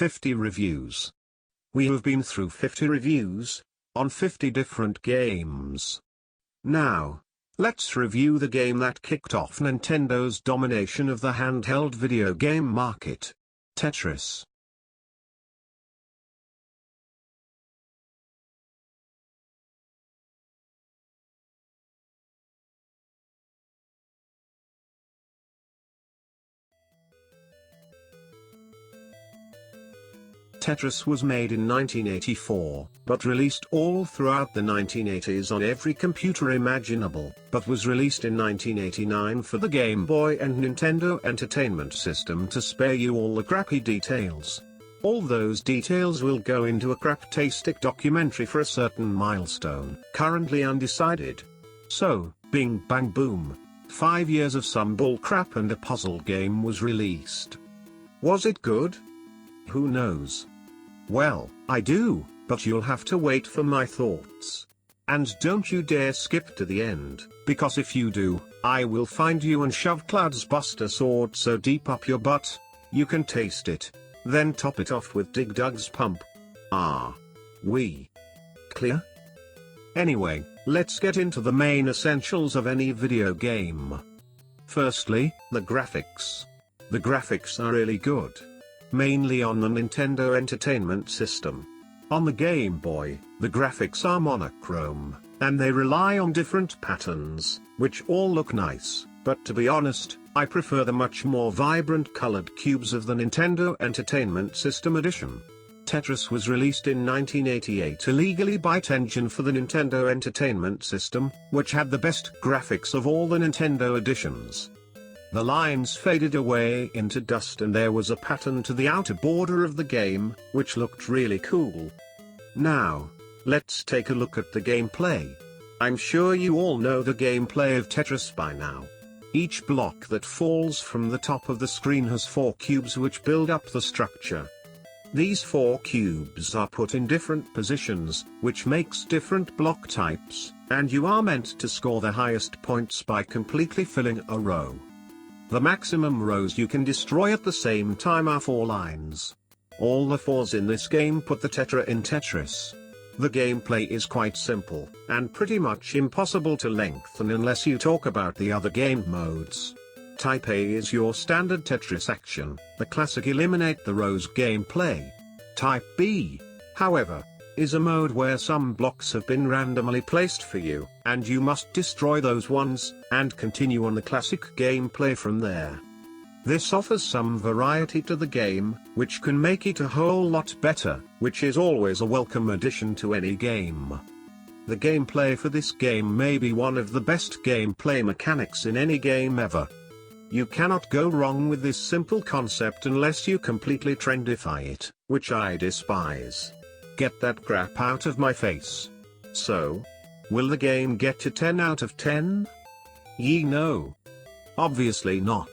50 reviews. We have been through 50 reviews, on 50 different games. Now, let's review the game that kicked off Nintendo's domination of the handheld video game market. Tetris. Tetris was made in 1984, but released all throughout the 1980s on every computer imaginable, but was released in 1989 for the Game Boy and Nintendo Entertainment System to spare you all the crappy details. All those details will go into a craptastic documentary for a certain milestone, currently undecided. So, bing bang boom. 5 years of some bullcrap and a puzzle game was released. Was it good? Who knows? Well, I do, but you'll have to wait for my thoughts. And don't you dare skip to the end, because if you do, I will find you and shove Cloud's Buster Sword so deep up your butt, you can taste it, then top it off with Dig Dug's Pump. We clear? Anyway, let's get into the main essentials of any video game. Firstly, the graphics. The graphics are really good. Mainly on the Nintendo Entertainment System. On the Game Boy, the graphics are monochrome, and they rely on different patterns, which all look nice, but to be honest, I prefer the much more vibrant colored cubes of the Nintendo Entertainment System edition. Tetris was released in 1988 illegally by Tengen for the Nintendo Entertainment System, which had the best graphics of all the Nintendo editions. The lines faded away into dust and there was a pattern to the outer border of the game, which looked really cool. Now, let's take a look at the gameplay. I'm sure you all know the gameplay of Tetris by now. Each block that falls from the top of the screen has 4 cubes which build up the structure. These 4 cubes are put in different positions, which makes different block types, and you are meant to score the highest points by completely filling a row. The maximum rows you can destroy at the same time are 4 lines. All the 4s in this game put the tetra in Tetris. The gameplay is quite simple, and pretty much impossible to lengthen unless you talk about the other game modes. Type A is your standard Tetris action, the classic eliminate the rows gameplay. Type B, however, is a mode where some blocks have been randomly placed for you, and you must destroy those ones, and continue on the classic gameplay from there. This offers some variety to the game, which can make it a whole lot better, which is always a welcome addition to any game. The gameplay for this game may be one of the best gameplay mechanics in any game ever. You cannot go wrong with this simple concept unless you completely trendify it, which I despise. Get that crap out of my face. So, will the game get a 10 out of 10? No. Obviously not.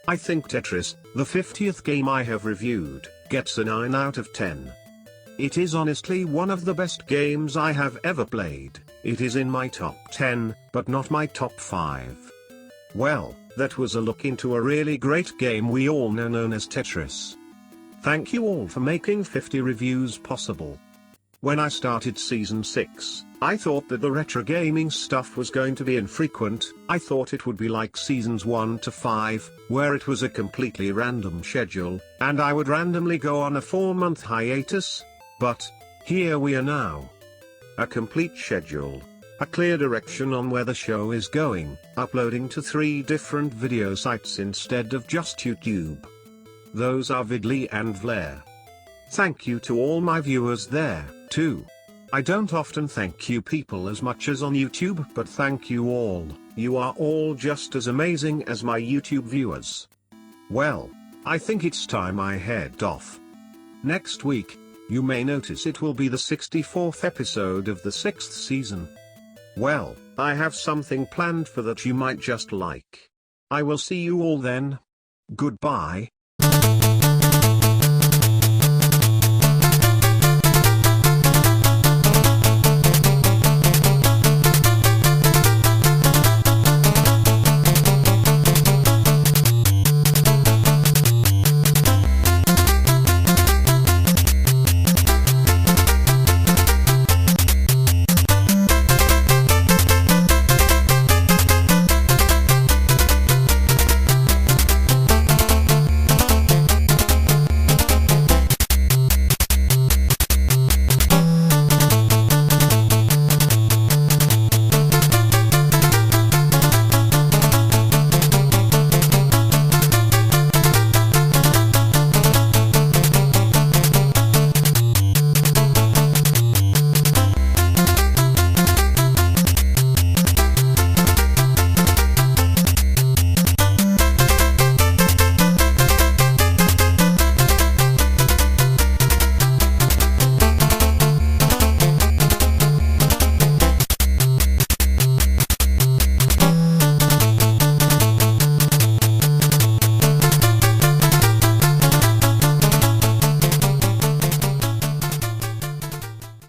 I think Tetris, the 50th game I have reviewed, gets a 9 out of 10. It is honestly one of the best games I have ever played. It is in my top 10, but not my top 5. Well, that was a look into a really great game we all know known as Tetris. Thank you all for making 50 reviews possible. When I started Season 6, I thought that the retro gaming stuff was going to be infrequent. I thought it would be like Seasons 1 to 5, where it was a completely random schedule, and I would randomly go on a 4-month hiatus. But, here we are now. A complete schedule. A clear direction on where the show is going, uploading to 3 different video sites instead of just YouTube. Those are Vidly and Vlare. Thank you to all my viewers there, too. I don't often thank you people as much as on YouTube, but thank you all. You are all just as amazing as my YouTube viewers. Well, I think it's time I head off. Next week, you may notice it will be the 64th episode of the 6th season. Well, I have something planned for that you might just like. I will see you all then. Goodbye.